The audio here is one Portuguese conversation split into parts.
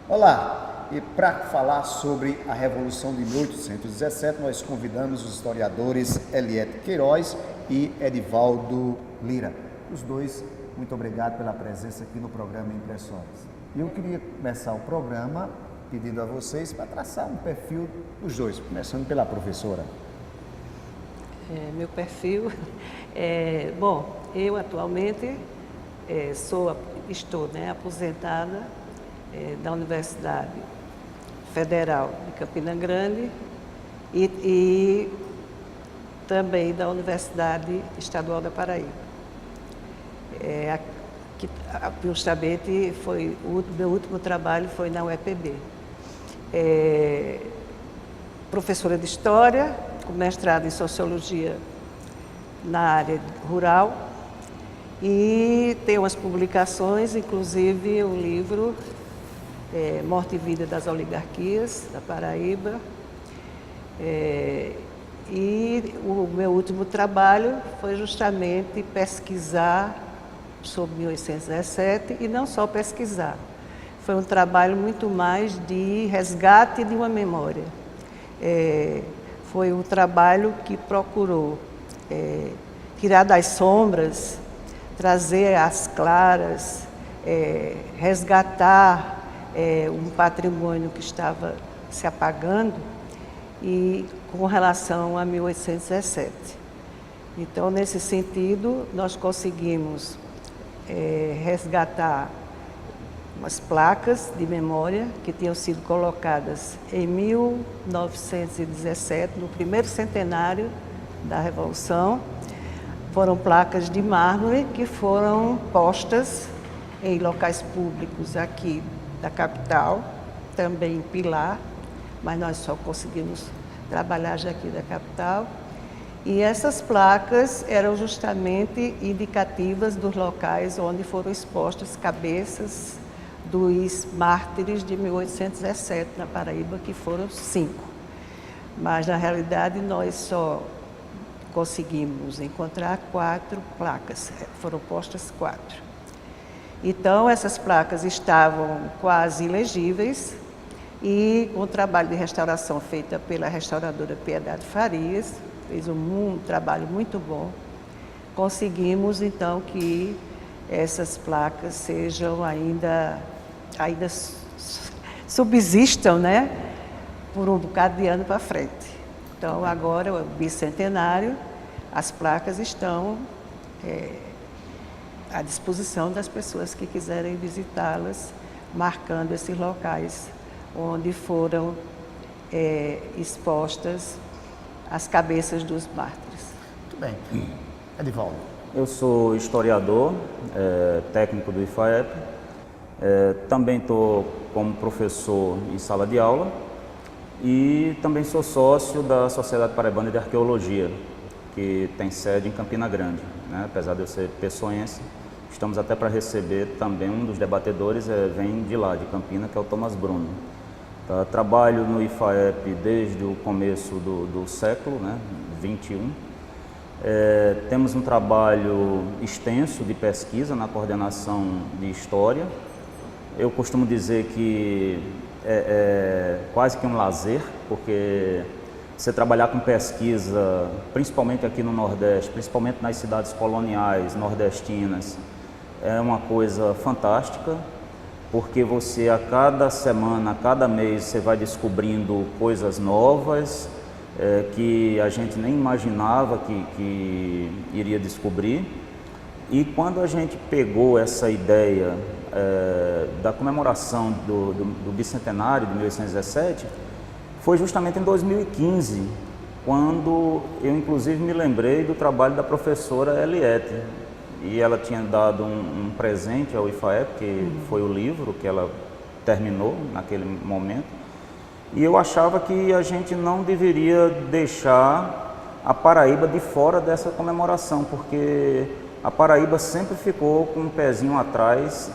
Olá, e para falar sobre a Revolução de 1817, nós convidamos os historiadores Eliete Queiroz e Edivaldo Lira. Os dois, muito obrigado pela presença aqui no programa Impressões. E eu queria começar o programa pedindo a vocês para traçar um perfil dos dois, começando pela professora. Meu perfil bom, eu atualmente estou aposentada da Universidade Federal de Campina Grande e também da Universidade Estadual da Paraíba. Justamente meu último trabalho foi na UEPB. Professora de História, com mestrado em Sociologia na área rural e tenho umas publicações, inclusive um livro Morte e Vida das Oligarquias, da Paraíba. E o meu último trabalho foi justamente pesquisar sobre 1817 e não só pesquisar. Foi um trabalho muito mais de resgate de uma memória. Foi um trabalho que procurou tirar das sombras, trazer às claras, resgatar um patrimônio que estava se apagando e com relação a 1817. Então, nesse sentido, nós conseguimos resgatar umas placas de memória que tinham sido colocadas em 1917, no primeiro centenário da Revolução. Foram placas de mármore que foram postas em locais públicos aqui da capital, também em Pilar, mas nós só conseguimos trabalhar já aqui da capital. E essas placas eram justamente indicativas dos locais onde foram expostas cabeças dos mártires de 1817 na Paraíba, que foram 5. Mas, na realidade, nós só conseguimos encontrar 4 placas, foram postas 4. Então, essas placas estavam quase ilegíveis e com o trabalho de restauração feita pela restauradora Piedade Farias, fez um trabalho muito bom, conseguimos então que essas placas sejam ainda subsistam, por um bocado de ano para frente. Então, agora, o bicentenário, as placas estão à disposição das pessoas que quiserem visitá-las, marcando esses locais onde foram expostas as cabeças dos mártires. Muito bem. Edivaldo. Eu sou historiador, técnico do IFAEP, também estou como professor em sala de aula e também sou sócio da Sociedade Paraibana de Arqueologia, que tem sede em Campina Grande, apesar de eu ser pessoense. Estamos até para receber também um dos debatedores, vem de lá, de Campina, que é o Thomas Bruno. Trabalho no IFAEP desde o começo do século, 21. Temos um trabalho extenso de pesquisa na coordenação de História. Eu costumo dizer que é quase que um lazer, porque você trabalhar com pesquisa, principalmente aqui no Nordeste, principalmente nas cidades coloniais nordestinas, é uma coisa fantástica, porque você a cada semana, a cada mês, você vai descobrindo coisas novas que a gente nem imaginava que iria descobrir. E quando a gente pegou essa ideia da comemoração do bicentenário de 1817, foi justamente em 2015, quando eu inclusive me lembrei do trabalho da professora Eliete. E ela tinha dado um presente ao IFAEP, que foi o livro que ela terminou naquele momento. E eu achava que a gente não deveria deixar a Paraíba de fora dessa comemoração, porque a Paraíba sempre ficou com um pezinho atrás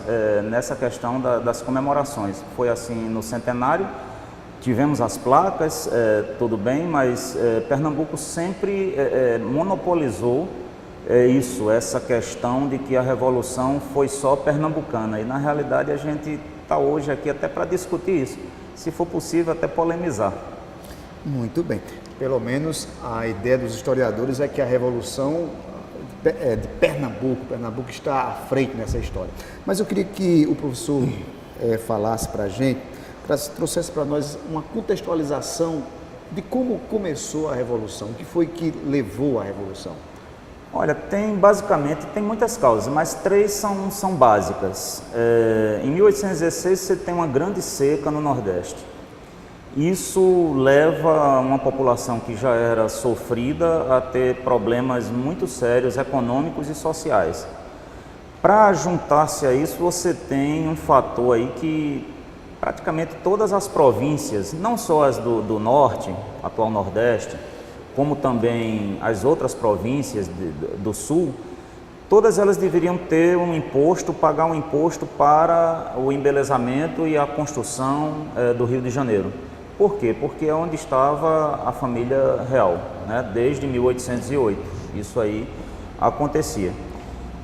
nessa questão das comemorações. Foi assim no centenário, tivemos as placas, tudo bem, mas Pernambuco sempre monopolizou essa questão de que a Revolução foi só pernambucana. E na realidade a gente está hoje aqui até para discutir isso, se for possível até polemizar. Muito bem. Pelo menos a ideia dos historiadores é que a Revolução é de Pernambuco. Pernambuco está à frente nessa história. Mas eu queria que o professor falasse para a gente, trouxesse para nós uma contextualização de como começou a Revolução, o que foi que levou à Revolução. Olha, basicamente tem muitas causas, mas 3 são básicas. Em 1816 você tem uma grande seca no Nordeste. Isso leva uma população que já era sofrida a ter problemas muito sérios econômicos e sociais. Para juntar-se a isso, você tem um fator aí que praticamente todas as províncias, não só as do Norte, atual Nordeste, como também as outras províncias do Sul, todas elas deveriam ter um imposto, pagar um imposto para o embelezamento e a construção do Rio de Janeiro. Por quê? Porque é onde estava a família real, né? Desde 1808, isso aí acontecia.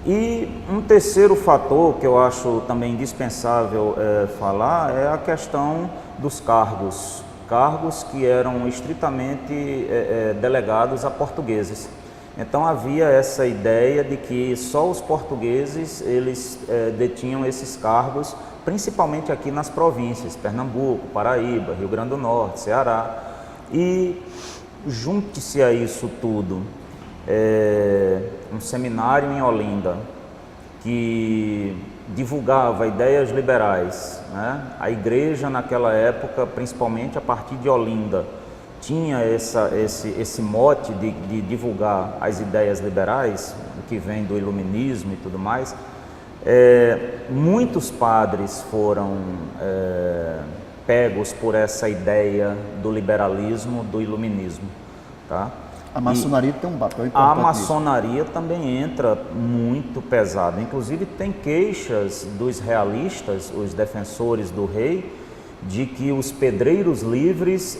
E um terceiro fator que eu acho também indispensável falar é a questão dos cargos que eram estritamente delegados a portugueses. Então havia essa ideia de que só os portugueses eles detinham esses cargos, principalmente aqui nas províncias, Pernambuco, Paraíba, Rio Grande do Norte, Ceará. E junte-se a isso tudo um seminário em Olinda que divulgava ideias liberais, né? A igreja naquela época, principalmente a partir de Olinda, tinha esse mote de divulgar as ideias liberais, que vem do iluminismo e tudo mais. Muitos padres foram pegos por essa ideia do liberalismo, do iluminismo, tá? A maçonaria tem um papel importante. A maçonaria também entra muito pesado. Inclusive tem queixas dos realistas, os defensores do rei, de que os pedreiros livres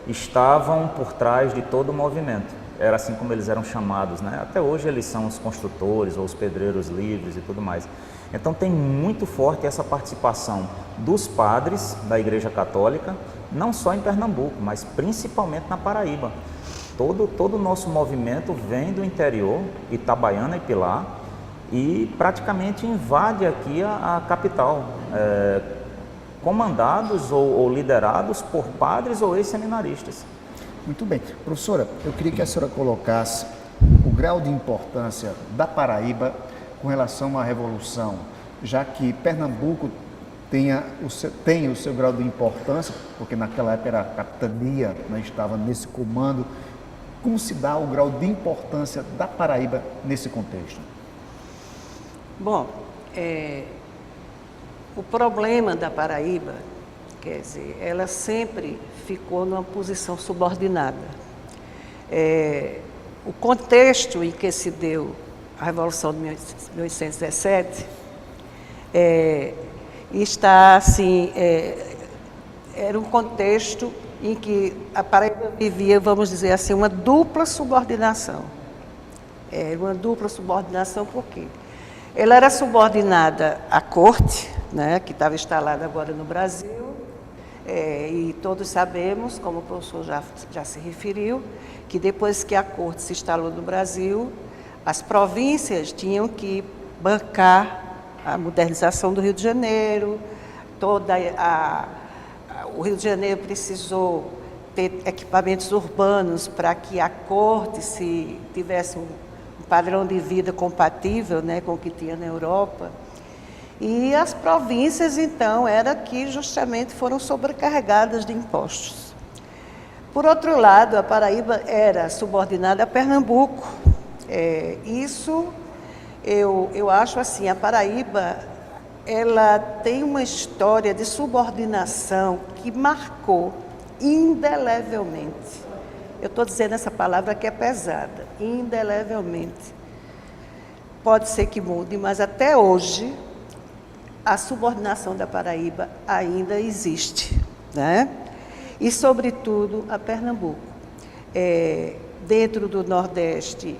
estavam por trás de todo o movimento. Era assim como eles eram chamados, né? Até hoje eles são os construtores ou os pedreiros livres e tudo mais. Então tem muito forte essa participação dos padres da Igreja Católica, não só em Pernambuco, mas principalmente na Paraíba. Todo o nosso movimento vem do interior, Itabaiana e Pilar, e praticamente invade aqui a capital, comandados ou liderados por padres ou ex-seminaristas. Muito bem. Professora, eu queria que a senhora colocasse o grau de importância da Paraíba com relação à Revolução, já que Pernambuco tem o seu grau de importância, porque naquela época era a capitania, né, estava nesse comando. Como se dá o grau de importância da Paraíba nesse contexto? Bom, o problema da Paraíba, quer dizer, ela sempre ficou numa posição subordinada. O contexto em que se deu a Revolução de 1817 está assim, era um contexto em que a Paraíba vivia, vamos dizer assim, uma dupla subordinação. Uma dupla subordinação por quê? Ela era subordinada à corte, né, que estava instalada agora no Brasil, e todos sabemos, como o professor já se referiu, que depois que a corte se instalou no Brasil, as províncias tinham que bancar a modernização do Rio de Janeiro, o Rio de Janeiro precisou ter equipamentos urbanos para que a corte tivesse um padrão de vida compatível, né, com o que tinha na Europa. E as províncias, então, que justamente foram sobrecarregadas de impostos. Por outro lado, a Paraíba era subordinada a Pernambuco. Eu acho assim, a Paraíba, ela tem uma história de subordinação que marcou indelevelmente. Eu estou dizendo essa palavra que é pesada, indelevelmente. pode ser que mude, mas até hoje a subordinação da Paraíba ainda existe, né? E, sobretudo, a Pernambuco. Dentro do Nordeste,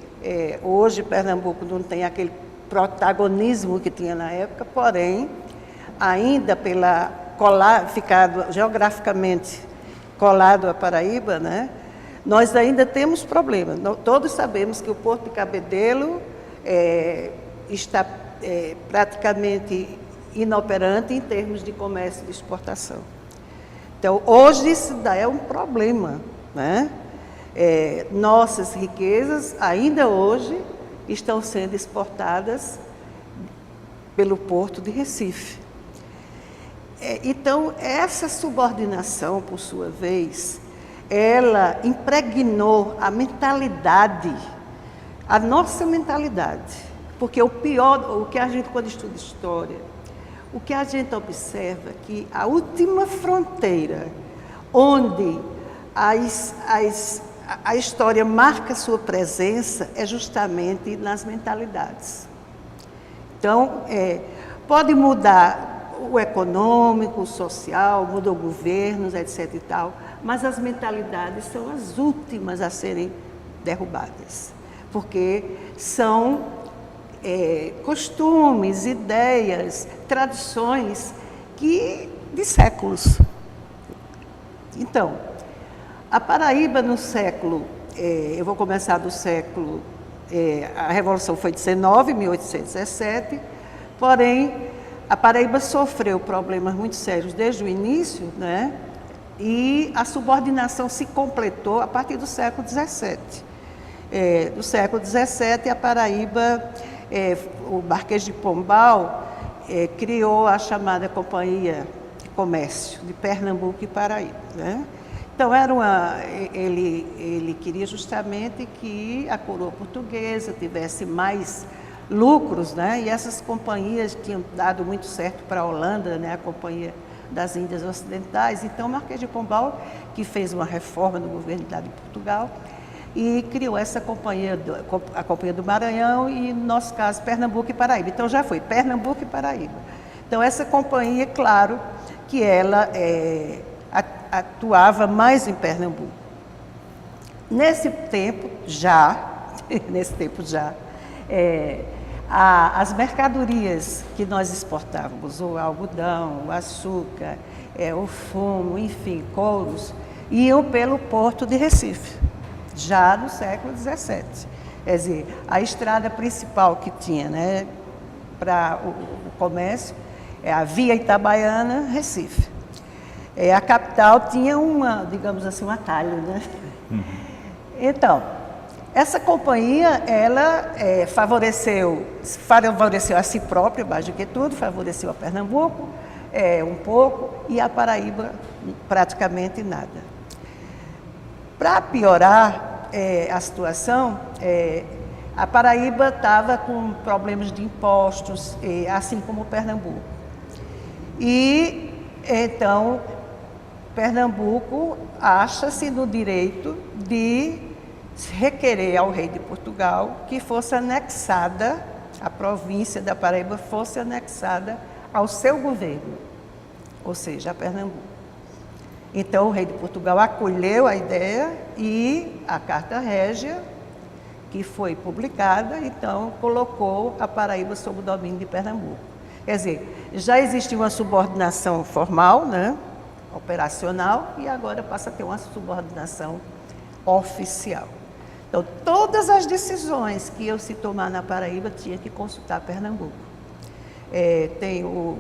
hoje Pernambuco não tem aquele protagonismo que tinha na época, porém, ainda ficado geograficamente colado à Paraíba, né? Nós ainda temos problemas. Todos sabemos que o Porto de Cabedelo está praticamente inoperante em termos de comércio de exportação. Então, hoje isso daí é um problema, né? Nossas riquezas, ainda hoje, estão sendo exportadas pelo Porto de Recife. Então, essa subordinação, por sua vez, ela impregnou a mentalidade, a nossa mentalidade. Porque o pior, o que a gente, quando estuda história, o que a gente observa é que a última fronteira onde a história marca sua presença é justamente nas mentalidades. Então, pode mudar o econômico, o social, mudou governos, etc. e tal, mas as mentalidades são as últimas a serem derrubadas, porque são costumes, ideias, tradições de séculos. Então, a Paraíba no século, eu vou começar do século, a Revolução foi de 1817, porém, a Paraíba sofreu problemas muito sérios desde o início, né? E a subordinação se completou a partir do século XVII. Do século XVII, a Paraíba, o Marquês de Pombal, criou a chamada Companhia de Comércio de Pernambuco e Paraíba, né? Então, ele queria justamente que a coroa portuguesa tivesse mais lucros, né? E essas companhias tinham dado muito certo para a Holanda, né? A Companhia das Índias Ocidentais. Então, o Marquês de Pombal, que fez uma reforma no governo de Portugal, e criou essa companhia, a Companhia do Maranhão e, no nosso caso, Pernambuco e Paraíba. Então, já foi Pernambuco e Paraíba. Então, essa companhia, claro, que ela atuava mais em Pernambuco. Nesse tempo já, as mercadorias que nós exportávamos, o algodão, o açúcar, o fumo, enfim, couros, iam pelo Porto de Recife, já no século XVII. Quer dizer, a estrada principal que tinha, né, para o comércio é a Via Itabaiana, Recife. A capital tinha digamos assim, um atalho, né? Então, essa companhia, ela favoreceu a si própria, mais do que tudo, favoreceu a Pernambuco um pouco e a Paraíba praticamente nada. Para piorar a situação, a Paraíba estava com problemas de impostos, assim como o Pernambuco. E, então, Pernambuco acha-se no direito de requerer ao rei de Portugal que fosse anexada, a província da Paraíba fosse anexada ao seu governo, ou seja, a Pernambuco. Então, o rei de Portugal acolheu a ideia e a Carta Régia, que foi publicada, então, colocou a Paraíba sob o domínio de Pernambuco. Quer dizer, já existia uma subordinação formal, né, operacional, e agora passa a ter uma subordinação oficial. Então, todas as decisões que eu se tomar na Paraíba tinha que consultar Pernambuco.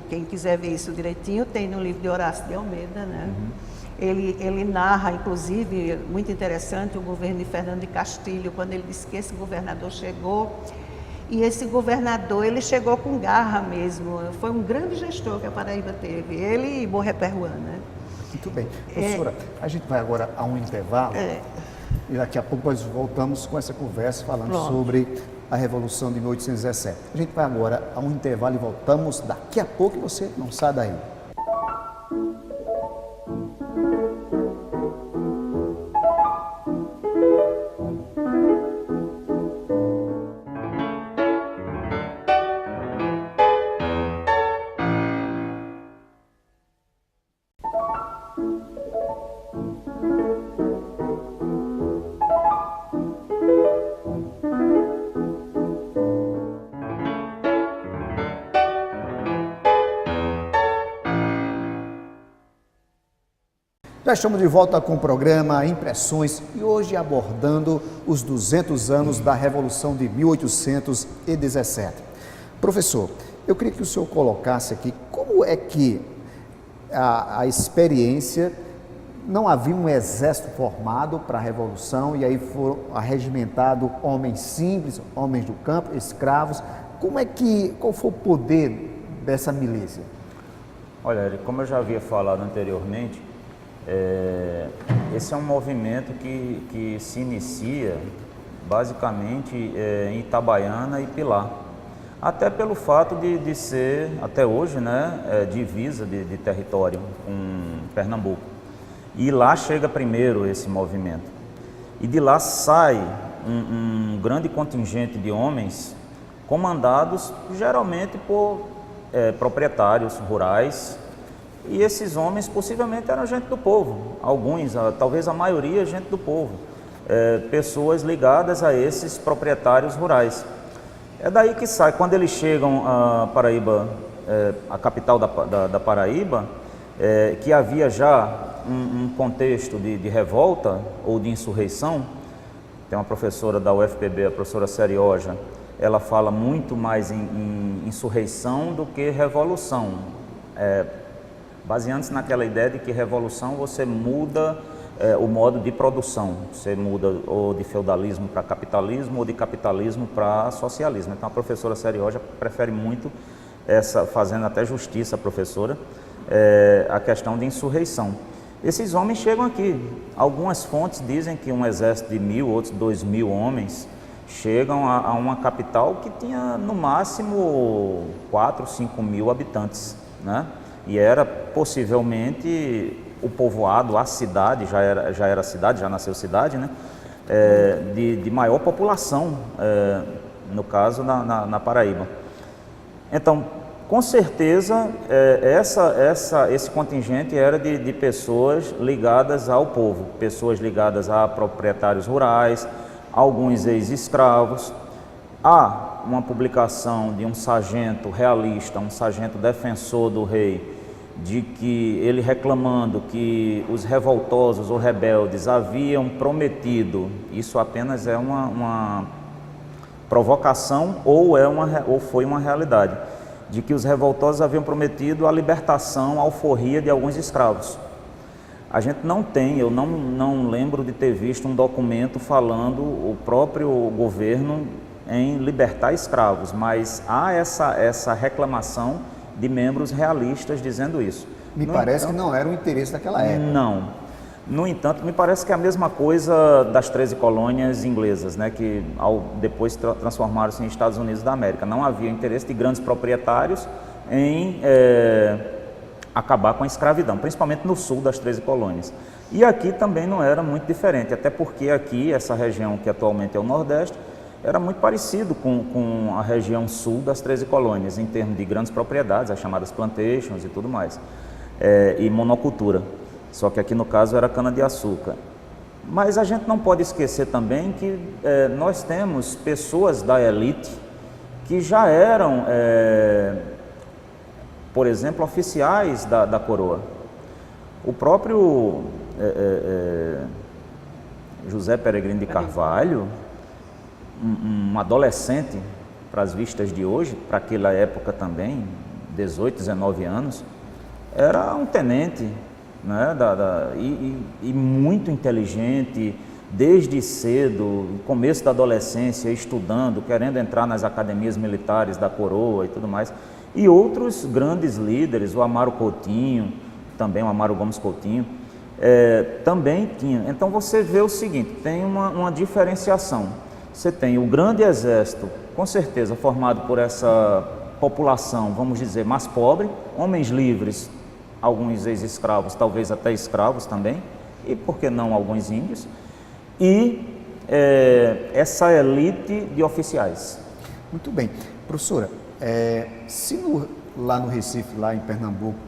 Quem quiser ver isso direitinho, tem no livro de Horácio de Almeida, né? Ele narra, inclusive, muito interessante, o governo de Fernando de Castilho, quando ele disse que esse governador chegou, e esse governador, ele chegou com garra mesmo, foi um grande gestor que a Paraíba teve, ele e Borré-Peruan, né? Muito bem. Professora, a gente vai agora a um intervalo e daqui a pouco nós voltamos com essa conversa falando sobre a Revolução de 1817. A gente vai agora a um intervalo e voltamos daqui a pouco e você não sai daí. Já estamos de volta com o programa Impressões e hoje abordando os 200 anos da Revolução de 1817. Professor, eu queria que o senhor colocasse aqui como é que a experiência, não havia um exército formado para a Revolução e aí foram arregimentados homens simples, homens do campo, escravos. Qual foi o poder dessa milícia? Olha, Eric, como eu já havia falado anteriormente, esse é um movimento que se inicia basicamente em Itabaiana e Pilar, até pelo fato de ser, até hoje, né, divisa de território com Pernambuco. E lá chega primeiro esse movimento. E de lá sai um grande contingente de homens comandados geralmente por proprietários rurais, e esses homens possivelmente eram gente do povo, alguns, talvez a maioria, gente do povo, pessoas ligadas a esses proprietários rurais. É daí que sai, quando eles chegam a Paraíba, a capital da Paraíba, que havia já um contexto de revolta ou de insurreição. Tem uma professora da UFPB, a professora Serioja, ela fala muito mais em insurreição do que revolução, baseando-se naquela ideia de que revolução você muda o modo de produção, você muda ou de feudalismo para capitalismo ou de capitalismo para socialismo. Então a professora Serioja prefere muito, fazendo até justiça a professora, a questão de insurreição. Esses homens chegam aqui, algumas fontes dizem que um exército de 1.000, outros 2.000 homens, chegam a uma capital que tinha no máximo 4, 5 mil habitantes, né? E era possivelmente o povoado, a cidade, já era cidade, já nasceu cidade, né? De maior população, no caso na Paraíba. Então, com certeza, esse contingente era de pessoas ligadas ao povo, pessoas ligadas a proprietários rurais, alguns ex-escravos. Há uma publicação de um sargento realista, um sargento defensor do rei, de que ele reclamando que os revoltosos ou rebeldes haviam prometido, isso apenas é uma provocação ou foi uma realidade, de que os revoltosos haviam prometido a libertação, a alforria de alguns escravos. A gente não tem, eu não lembro de ter visto um documento falando o próprio governo em libertar escravos, mas há essa reclamação de membros realistas dizendo isso. Me parece que não era o interesse daquela época. Não. No entanto, me parece que é a mesma coisa das 13 colônias inglesas, né, que depois transformaram-se em Estados Unidos da América. Não havia interesse de grandes proprietários em acabar com a escravidão, principalmente no sul das 13 colônias. E aqui também não era muito diferente, até porque aqui, essa região que atualmente é o Nordeste, era muito parecido com a região sul das 13 colônias, em termos de grandes propriedades, as chamadas plantations e tudo mais, e monocultura. Só que aqui no caso era cana-de-açúcar. Mas a gente não pode esquecer também que nós temos pessoas da elite que já eram, por exemplo, oficiais da coroa. O próprio José Peregrino de Carvalho, um adolescente para as vistas de hoje, para aquela época também, 18, 19 anos, era um tenente, né, e muito inteligente, desde cedo, no começo da adolescência, estudando, querendo entrar nas academias militares da coroa e tudo mais. E outros grandes líderes, o Amaro Coutinho, também o Amaro Gomes Coutinho, também tinha. Então você vê o seguinte, tem uma diferenciação. Você tem o grande exército, com certeza, formado por essa população, vamos dizer, mais pobre, homens livres, alguns ex-escravos, talvez até escravos também, e por que não alguns índios, e essa elite de oficiais. Muito bem. Professora, se lá no Recife, lá em Pernambuco,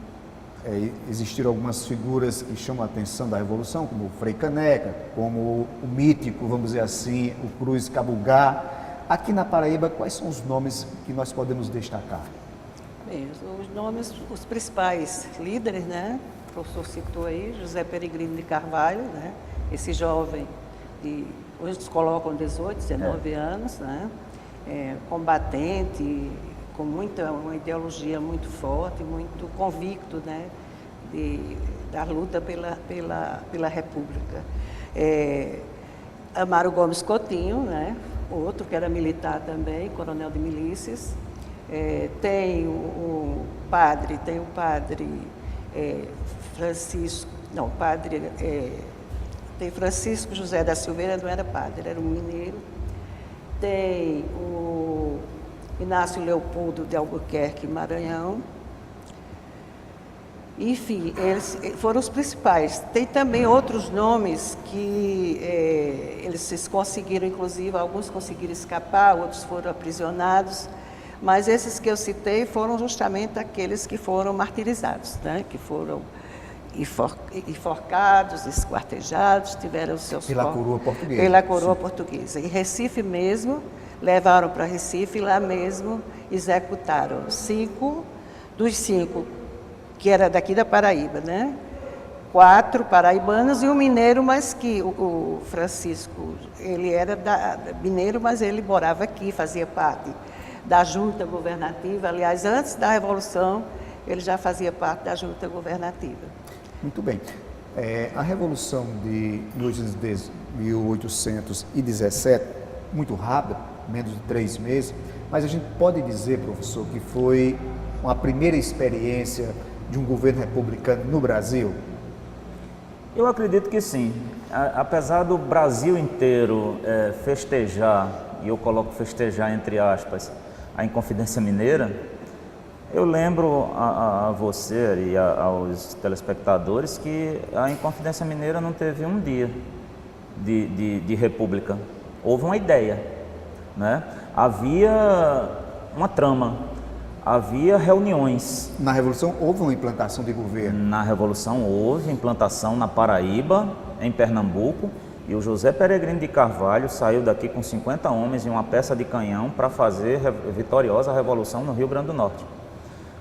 existiram algumas figuras que chamam a atenção da Revolução, como o Frei Caneca, como o mítico, vamos dizer assim, o Cruz Cabugá. Aqui na Paraíba, quais são os nomes que nós podemos destacar? Bem, os nomes, os principais líderes, né, professor citou aí, José Peregrino de Carvalho, né? Esse jovem, hoje eles colocam 18, 19 anos, né? Combatente, com uma ideologia muito forte, muito convicto, né? Da luta pela República. Amaro Gomes Coutinho, né? Outro que era militar também, coronel de milícias. Tem o padre Francisco, não, tem Francisco José da Silveira, não era padre, era um mineiro. Tem o Inácio Leopoldo de Albuquerque, Maranhão. Enfim, eles foram os principais. Tem também outros nomes que eles conseguiram, inclusive, alguns conseguiram escapar, outros foram aprisionados, mas esses que eu citei foram justamente aqueles que foram martirizados, né? Que foram enforcados, esquartejados, tiveram os seus Pela coroa portuguesa. Pela coroa portuguesa. Em Recife mesmo, levaram para Recife e lá mesmo executaram 5 dos 5 que era daqui da Paraíba, né? 4 paraibanos e um mineiro, mas que o Francisco, ele era mineiro, mas ele morava aqui, fazia parte da junta governativa. Aliás, antes da Revolução, ele já fazia parte da junta governativa. Muito bem. A Revolução de 1817, muito rápida, menos de 3 meses, mas a gente pode dizer, professor, que foi uma primeira experiência de um governo republicano no Brasil? Eu acredito que sim. Apesar do Brasil inteiro festejar, e eu coloco festejar entre aspas, a Inconfidência Mineira, eu lembro a você e aos telespectadores que a Inconfidência Mineira não teve um dia de república. Houve uma ideia, né? Havia uma trama. Havia reuniões. Na Revolução houve uma implantação de governo? Na Revolução houve implantação na Paraíba, em Pernambuco, e o José Peregrino de Carvalho saiu daqui com 50 homens e uma peça de canhão para fazer vitoriosa a Revolução no Rio Grande do Norte.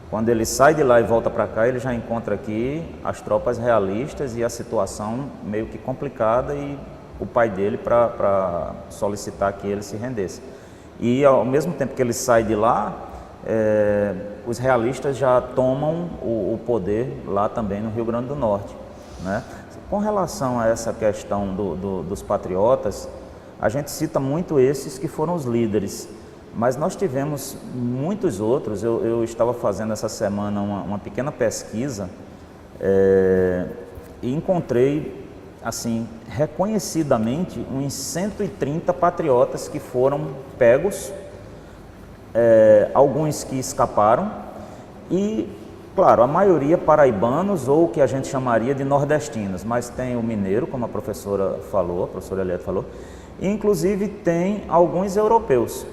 Quando ele sai de lá e volta para cá, ele já encontra aqui as tropas realistas e a situação meio que complicada e o pai dele para solicitar que ele se rendesse. E ao mesmo tempo que ele sai de lá, os realistas já tomam o poder lá também no Rio Grande do Norte, né? Com relação a essa questão dos patriotas, a gente cita muito esses que foram os líderes, mas nós tivemos muitos outros. Eu estava fazendo essa semana uma pequena pesquisa e encontrei, assim, reconhecidamente, uns 130 patriotas que foram pegos, alguns que escaparam e, claro, a maioria paraibanos ou o que a gente chamaria de nordestinos, mas tem o mineiro, como a professora falou, a professora Eliette falou, e inclusive tem alguns europeus,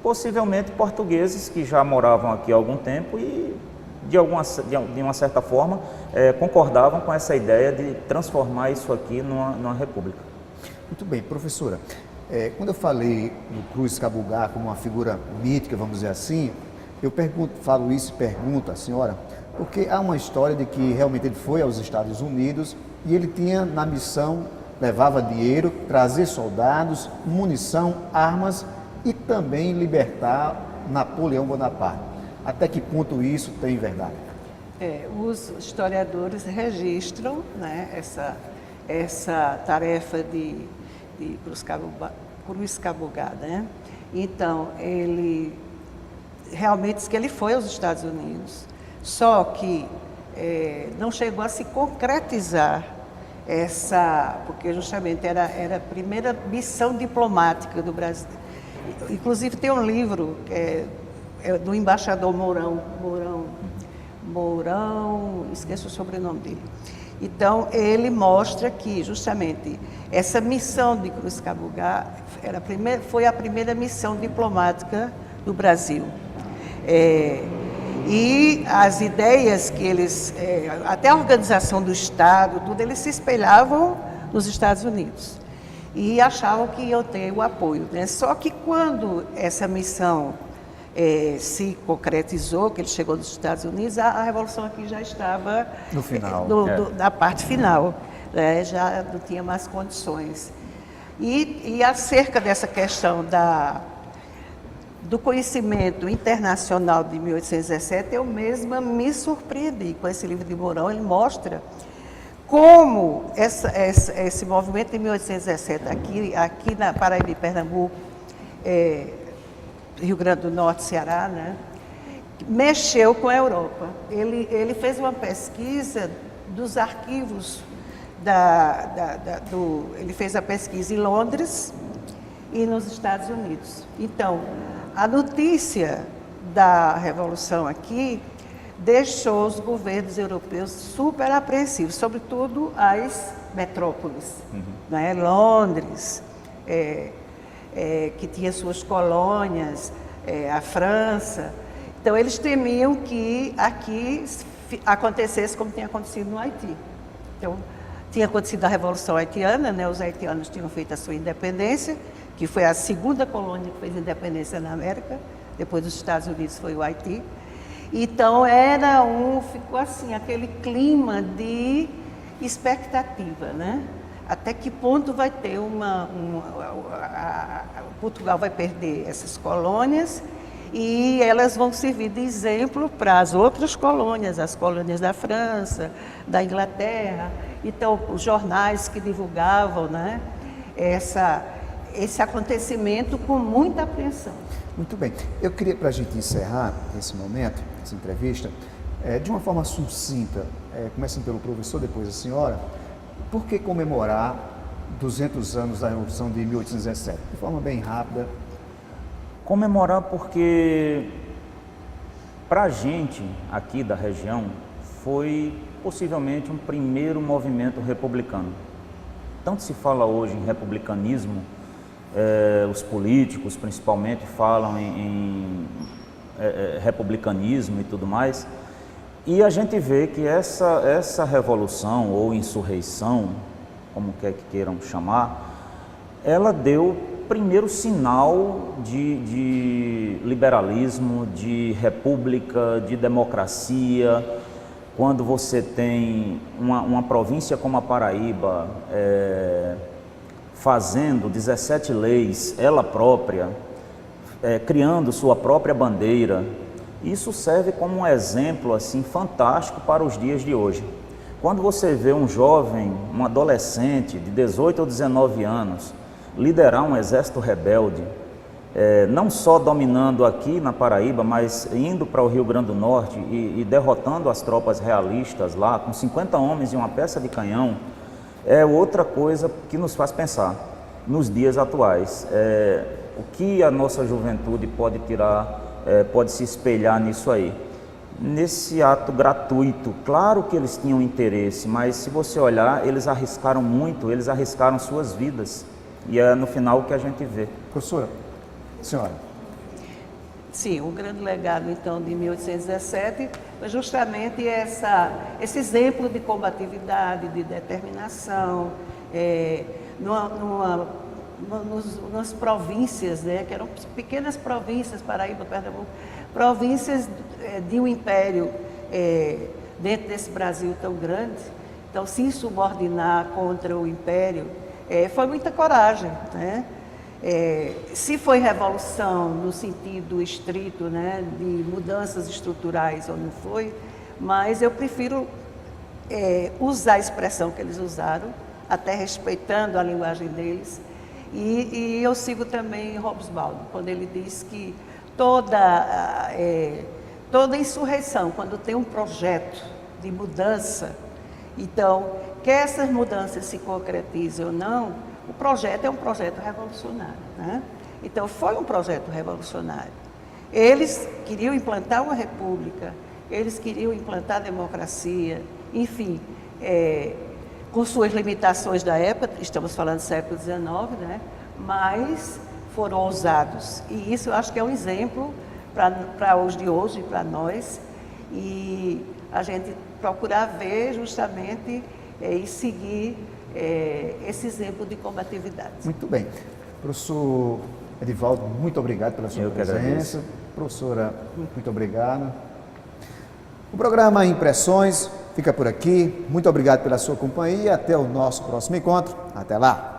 possivelmente portugueses que já moravam aqui há algum tempo e de uma certa forma concordavam com essa ideia de transformar isso aqui numa república. Muito bem, professora. Quando eu falei do Cruz Cabugá como uma figura mítica, vamos dizer assim, eu falo isso e pergunto à senhora, porque há uma história de que realmente ele foi aos Estados Unidos e ele tinha na missão, levava dinheiro, trazer soldados, munição, armas e também libertar Napoleão Bonaparte. Até que ponto isso tem verdade? Os historiadores registram, né, essa tarefa de Cruz Cabugá, né? Então, ele realmente diz que ele foi aos Estados Unidos, só que não chegou a se concretizar porque justamente era a primeira missão diplomática do Brasil. Inclusive tem um livro do embaixador Mourão, esqueço o sobrenome dele. Então, ele mostra que, justamente, essa missão de Cruz Cabugá foi a primeira missão diplomática do Brasil. E as ideias que eles, até a organização do Estado, tudo, eles se espelhavam nos Estados Unidos e achavam que iam ter o apoio, né? Só que quando essa missão se concretizou, que ele chegou dos Estados Unidos, a Revolução aqui já estava No final. na parte final, né? Já não tinha mais condições. E acerca dessa questão do conhecimento internacional de 1817, eu mesma me surpreendi com esse livro de Mourão. Ele mostra como esse movimento de 1817, aqui na Paraíba e Pernambuco, Rio Grande do Norte, Ceará, né, mexeu com a Europa. Ele fez uma pesquisa dos arquivos ele fez a pesquisa em Londres e nos Estados Unidos. Então, a notícia da Revolução aqui deixou os governos europeus super apreensivos, sobretudo as metrópoles, né? Londres, que tinha suas colônias, a França. Então, eles temiam que aqui acontecesse como tinha acontecido no Haiti. Então, tinha acontecido a Revolução Haitiana, né? Os haitianos tinham feito a sua independência, que foi a segunda colônia que fez independência na América, depois dos Estados Unidos foi o Haiti. Então, ficou assim, aquele clima de expectativa, né? Até que ponto vai ter Portugal vai perder essas colônias e elas vão servir de exemplo para as outras colônias, as colônias da França, da Inglaterra. Então, os jornais que divulgavam, né, esse acontecimento com muita apreensão. Muito bem. Eu queria, para a gente encerrar esse momento, essa entrevista, de uma forma sucinta, começando pelo professor, depois a senhora, por que comemorar 200 anos da Revolução de 1817? De forma bem rápida. Comemorar porque, para a gente aqui da região, foi possivelmente um primeiro movimento republicano. Tanto se fala hoje em republicanismo, os políticos principalmente falam em republicanismo e tudo mais, e a gente vê que essa revolução ou insurreição, como quer que queiram chamar, ela deu o primeiro sinal de liberalismo, de república, de democracia. Quando você tem uma província como a Paraíba fazendo 17 leis, ela própria, criando sua própria bandeira, isso serve como um exemplo assim fantástico para os dias de hoje. Quando você vê um jovem, um adolescente de 18 ou 19 anos, liderar um exército rebelde, não só dominando aqui na Paraíba, mas indo para o Rio Grande do Norte e derrotando as tropas realistas lá, com 50 homens e uma peça de canhão, é outra coisa que nos faz pensar nos dias atuais. O que a nossa juventude pode tirar, pode se espelhar nisso aí? Nesse ato gratuito, claro que eles tinham interesse, mas se você olhar, eles arriscaram muito, eles arriscaram suas vidas. E é no final o que a gente vê. Professora, senhora. Sim, o grande legado, então, de 1817 foi justamente esse exemplo de combatividade, de determinação, nas províncias, né, que eram pequenas províncias, Paraíba, Pernambuco, províncias de um império dentro desse Brasil tão grande. Então, se subordinar contra o império foi muita coragem, né? Se foi revolução no sentido estrito, né, de mudanças estruturais ou não foi, mas eu prefiro usar a expressão que eles usaram, até respeitando a linguagem deles, e eu sigo também Hobsbawm, quando ele diz que toda insurreição, quando tem um projeto de mudança, então, quer essas mudanças se concretizem ou não, o projeto é um projeto revolucionário, né? Então, foi um projeto revolucionário. Eles queriam implantar uma república, eles queriam implantar a democracia, enfim, com suas limitações da época, estamos falando do século XIX, né? Mas foram ousados. E isso eu acho que é um exemplo para os de hoje, para nós, e a gente procurar ver justamente e seguir esse exemplo de combatividade. Muito bem. Professor Edivaldo, muito obrigado pela sua Eu que presença. agradeço. Professora, muito obrigado. O programa Impressões fica por aqui. Muito obrigado pela sua companhia. Até o nosso próximo encontro. Até lá.